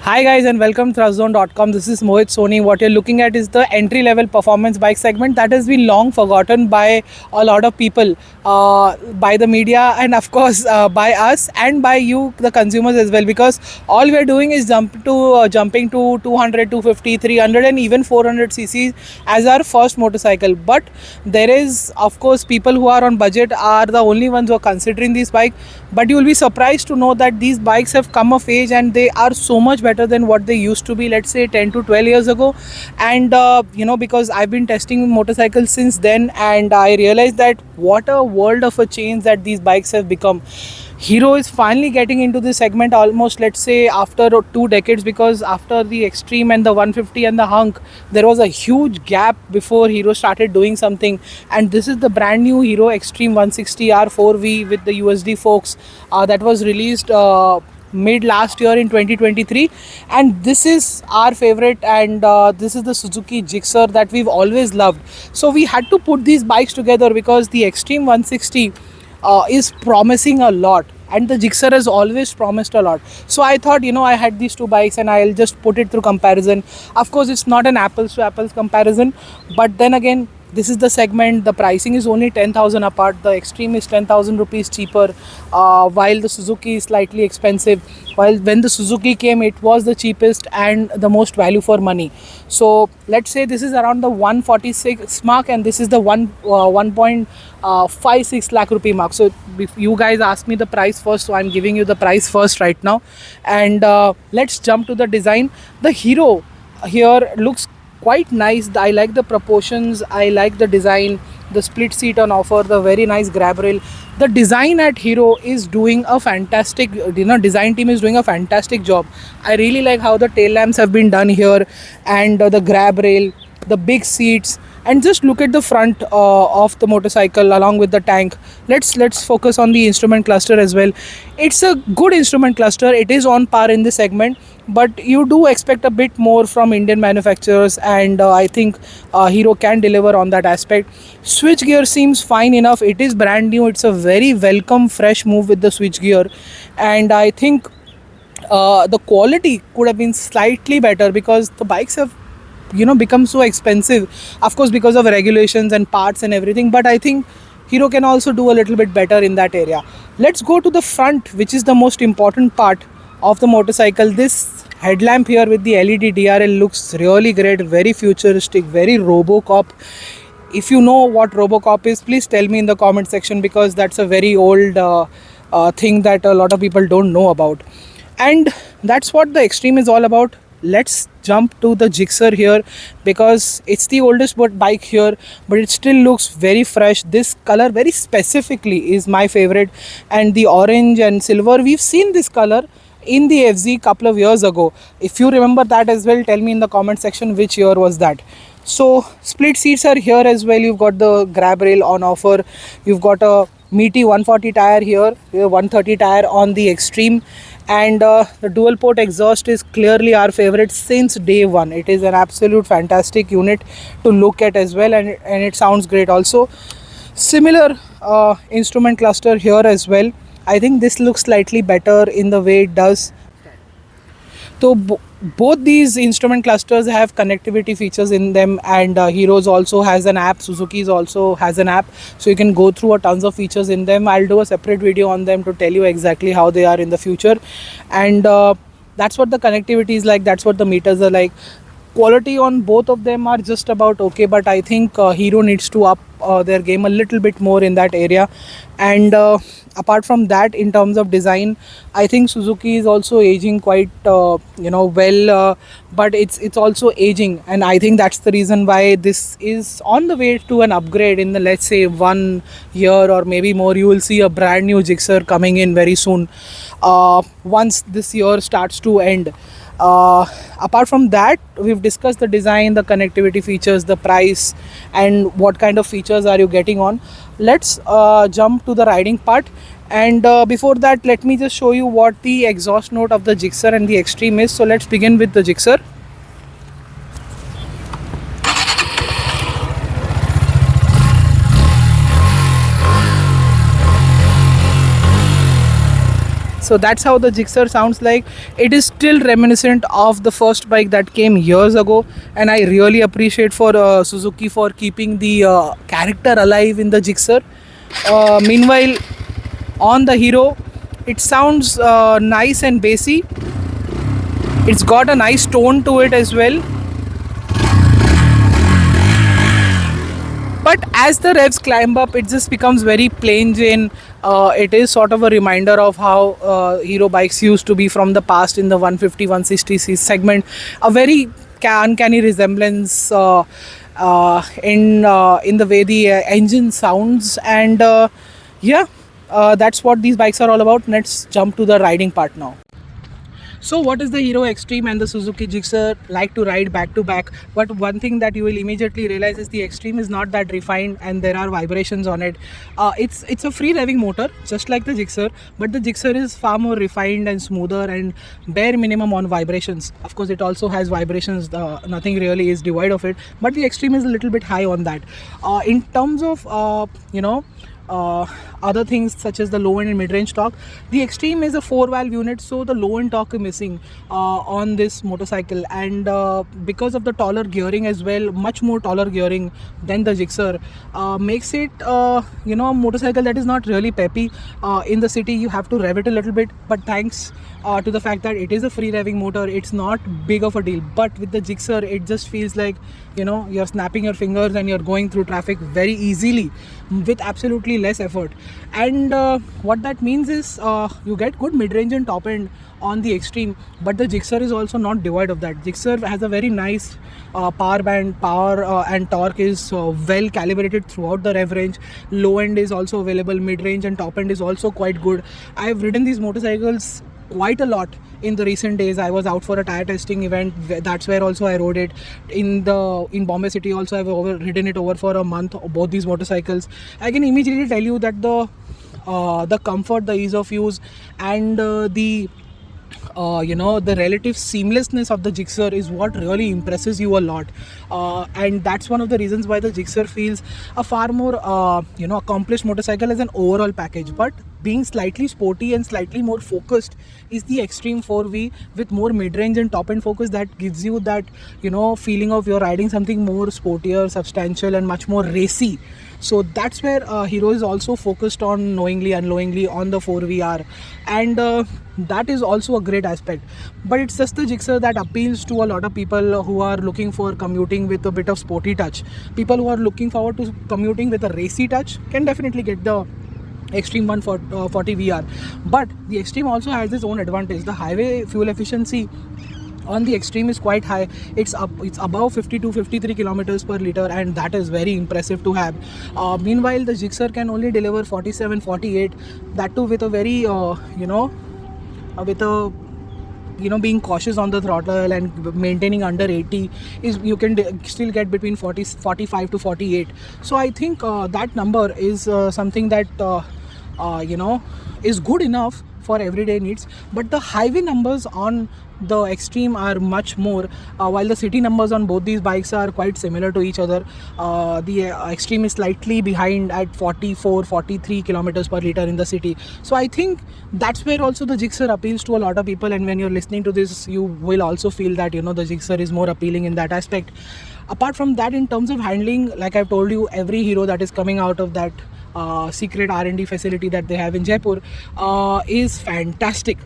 Hi guys and welcome to Trustzone.com. This is Mohit Soni. What you're looking at is the entry level performance bike segment that has been long forgotten by a lot of people, by the media and of course by us and by you the consumers as well, because all we are doing is jumping to 200, 250, 300 and even 400 cc as our first motorcycle. But there is of course people who are on budget are the only ones who are considering this bike, but you will be surprised to know that these bikes have come of age and they are so much better than what they used to be, let's say 10 to 12 years ago. And because I've been testing motorcycles since then, and I realized that what a world of a change that these bikes have become. Hero is finally getting into this segment almost, let's say, after 2 decades, because after the Xtreme and the 150 and the Hunk, there was a huge gap before Hero started doing something. And this is the brand new Hero Xtreme 160R 4V with the USD forks that was released mid last year in 2023, and this is our favorite, and this is the Suzuki Gixxer that we've always loved. So we had to put these bikes together because the Xtreme 160 is promising a lot and the Gixxer has always promised a lot. So I thought, I had these two bikes and I'll just put it through comparison. Of course, it's not an apples to apples comparison, but then again, this is the segment. The pricing is only 10,000 apart. The Xtreme is 10,000 rupees cheaper, while the Suzuki is slightly expensive. While when the Suzuki came, it was the cheapest and the most value for money. So let's say this is around the 146 mark, and this is the 1.56 lakh rupee mark. So if you guys ask me the price first, so I'm giving you the price first right now. And let's jump to the design. The Hero here looks quite nice. I like the proportions, I like the design, the split seat on offer, the very nice grab rail. The design at Hero is doing a fantastic, design team is doing a fantastic job. I really like how the tail lamps have been done here, and the grab rail, the big seats, and just look at the front of the motorcycle along with the tank. Let's focus on the instrument cluster as well. It's a good instrument cluster. It is on par in this segment, but you do expect a bit more from Indian manufacturers, and I think Hero can deliver on that aspect. Switch gear seems fine enough. It is brand new. It's a very welcome fresh move with the switch gear, and I think the quality could have been slightly better because the bikes have become so expensive, of course, because of regulations and parts and everything. But I think Hero can also do a little bit better in that area. Let's go to the front, which is the most important part of the motorcycle. This headlamp here with the LED DRL looks really great, very futuristic, very Robocop. If you know what Robocop is, please tell me in the comment section, because that's a very old thing that a lot of people don't know about. And that's what the Xtreme is all about. Let's jump to the Gixxer here, because it's the oldest bike here, but it still looks very fresh. This color very specifically is my favorite, and the orange and silver, we've seen this color in the FZ couple of years ago. If you remember that as well, tell me in the comment section which year was that. So split seats are here as well. You've got the grab rail on offer. You've got a meaty 140 tire here, 130 tire on the Xtreme, and the dual port exhaust is clearly our favorite since day one. It is an absolute fantastic unit to look at as well, and it sounds great also. Similar instrument cluster here as well. I think this looks slightly better in the way it does. So both these instrument clusters have connectivity features in them, and Heroes also has an app, Suzuki's also has an app, so you can go through a tons of features in them. I'll do a separate video on them to tell you exactly how they are in the future. And that's what the connectivity is like, that's what the meters are like. Quality on both of them are just about okay, but I think Hero needs to up their game a little bit more in that area. And apart from that, in terms of design, I think Suzuki is also aging quite well, but it's also aging, and I think that's the reason why this is on the way to an upgrade. In the, let's say, 1 year or maybe more, you will see a brand new Gixxer coming in very soon, once this year starts to end. Apart from that, we've discussed the design, the connectivity features, the price, and what kind of features are you getting on. Let's jump to the riding part. And before that, let me just show you what the exhaust note of the Gixxer and the Xtreme is. So let's begin with the Gixxer. So that's how the Gixxer sounds like. It is still reminiscent of the first bike that came years ago, and I really appreciate for Suzuki for keeping the character alive in the Gixxer. Meanwhile, on the Hero, it sounds nice and bassy. It's got a nice tone to it as well. But as the revs climb up, it just becomes very plain Jane. It is sort of a reminder of how Hero bikes used to be from the past in the 150, 160 segment. A very uncanny resemblance in the way the engine sounds, and that's what these bikes are all about. Let's jump to the riding part now. So what is the Hero Xtreme and the Suzuki Gixxer like to ride back to back? But one thing that you will immediately realize is the Xtreme is not that refined and there are vibrations on it. It's a free revving motor just like the Gixxer, but the Gixxer is far more refined and smoother and bare minimum on vibrations. Of course it also has vibrations, nothing really is devoid of it, but the Xtreme is a little bit high on that. In terms of other things such as the low end and mid range torque, the Xtreme is a 4-valve unit, so the low end torque is missing on this motorcycle, and because of the taller gearing as well, much more taller gearing than the Gixxer, makes it a motorcycle that is not really peppy. In the city you have to rev it a little bit, but thanks to the fact that it is a free revving motor, it's not big of a deal. But with the Gixxer it just feels like you're snapping your fingers and you're going through traffic very easily with absolutely less effort. And what that means is you get good mid-range and top end on the Xtreme, but the Gixxer is also not devoid of that. Gixxer has a very nice power band. Power and torque is well calibrated throughout the rev range. Low end is also available, mid-range and top end is also quite good. I have ridden these motorcycles quite a lot in the recent days. I was out for a tire testing event, that's where also I rode it. In Bombay city also I've ridden it over for a month, both these motorcycles. I can immediately tell you that the comfort, the ease of use, and the relative seamlessness of the Gixxer is what really impresses you a lot, and that's one of the reasons why the Gixxer feels a far more accomplished motorcycle as an overall package. But being slightly sporty and slightly more focused is the Xtreme 4V with more mid-range and top-end focus that gives you that feeling of you're riding something more sportier, substantial and much more racy. So that's where Hero is also focused on, knowingly unknowingly, on the 4VR, and that is also a great aspect. But it's just the Gixxer that appeals to a lot of people who are looking for commuting with a bit of sporty touch. People who are looking forward to commuting with a racy touch can definitely get the Xtreme 140 VR. But the Xtreme also has its own advantage. The highway fuel efficiency on the Xtreme is quite high. It's above 52-53 kilometers per liter, and that is very impressive to have. Meanwhile, the Gixxer can only deliver 47-48, that too with a very being cautious on the throttle and maintaining under 80, is you can still get between 45 to 48. So I think that number is something that is good enough for everyday needs. But the highway numbers on the Xtreme are much more, while the city numbers on both these bikes are quite similar to each other. The Xtreme is slightly behind at 44-43 kilometers per liter in the city. So I think that's where also the Gixxer appeals to a lot of people, and when you're listening to this you will also feel that the Gixxer is more appealing in that aspect. Apart from that, in terms of handling, like I've told you, every Hero that is coming out of that secret R&D facility that they have in Jaipur is fantastic,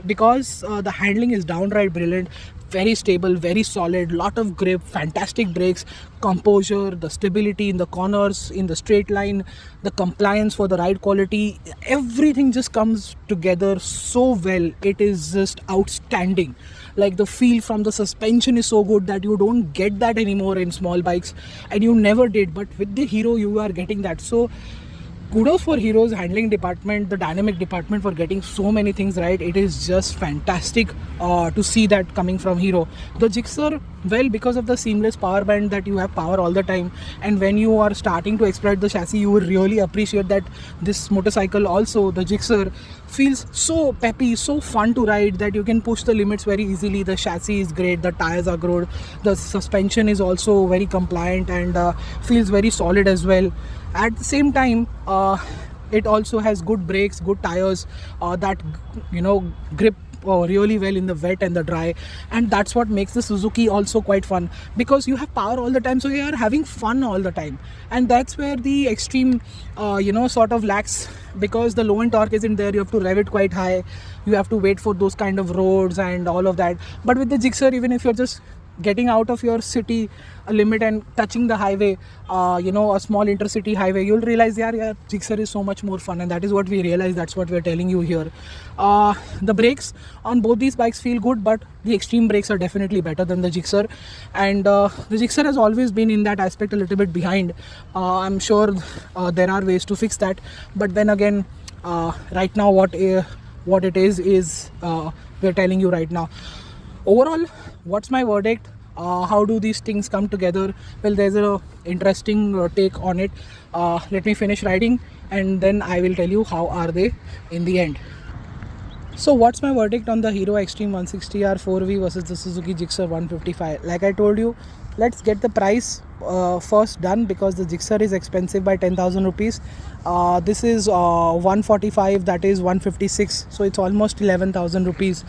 because the handling is downright brilliant. Very stable, very solid, lot of grip, fantastic brakes, composure, the stability in the corners, in the straight line, the compliance for the ride quality, everything just comes together so well. It is just outstanding. Like the feel from the suspension is so good that you don't get that anymore in small bikes, and you never did, but with the Hero you are getting that. So kudos for Hero's handling department, the dynamic department, for getting so many things right. It is just fantastic to see that coming from Hero. The Gixxer, well, because of the seamless power band, that you have power all the time, and when you are starting to exploit the chassis, you will really appreciate that this motorcycle also, the Gixxer, feels so peppy, so fun to ride, that you can push the limits very easily. The chassis is great, the tires are good, the suspension is also very compliant and feels very solid as well. At the same time, It also has good brakes, good tires, that grip really well in the wet and the dry. And that's what makes the Suzuki also quite fun, because you have power all the time, so you are having fun all the time. And that's where the Xtreme sort of lacks, because the low end torque isn't there. You have to rev it quite high, you have to wait for those kind of roads and all of that. But with the Gixxer, even if you're just getting out of your city limit and touching the highway, a small intercity highway, you'll realize, yeah, Gixxer is so much more fun. And that is what we realize, that's what we're telling you here. The brakes on both these bikes feel good, but the Xtreme brakes are definitely better than the Gixxer. And the Gixxer has always been in that aspect a little bit behind. I'm sure there are ways to fix that, but then again, right now what it is we're telling you right now. Overall, what's my verdict? How do these things come together? Well, there's a interesting take on it. Let me finish riding, and then I will tell you how are they in the end. So what's my verdict on the Hero Xtreme 160R 4V versus the Suzuki Gixxer 155? Like I told you, let's get the price first done, because the Gixxer is expensive by 10,000 rupees. This is 145, that is 156, so it's almost 11,000 rupees.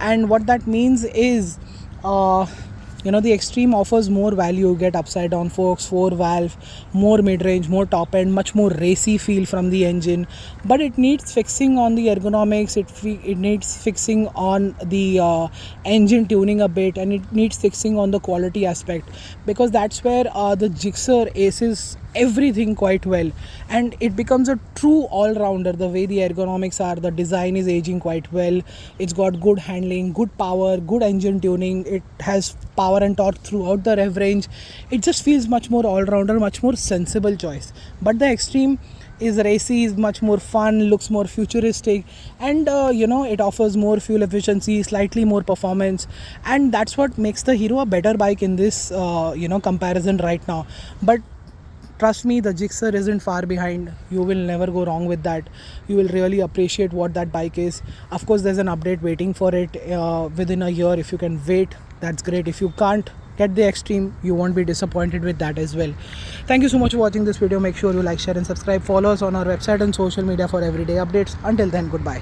And what that means is, the Xtreme offers more value. You get upside down forks, 4-valve, more mid-range, more top-end, much more racy feel from the engine. But it needs fixing on the ergonomics, it needs fixing on the engine tuning a bit, and it needs fixing on the quality aspect, because that's where the Gixxer aces everything quite well, and it becomes a true all-rounder. The way the ergonomics are, the design is aging quite well, it's got good handling, good power, good engine tuning, it has power and torque throughout the rev range. It just feels much more all-rounder, much more sensible choice. But the Xtreme is racy, is much more fun, looks more futuristic, and it offers more fuel efficiency, slightly more performance, and that's what makes the Hero a better bike in this comparison right now. But trust me, the Gixxer isn't far behind. You will never go wrong with that. You will really appreciate what that bike is. Of course, there's an update waiting for it within a year. If you can wait, that's great. If you can't, get the Xtreme. You won't be disappointed with that as well. Thank you so much for watching this video. Make sure you like, share and subscribe. Follow us on our website and social media for everyday updates. Until then, goodbye.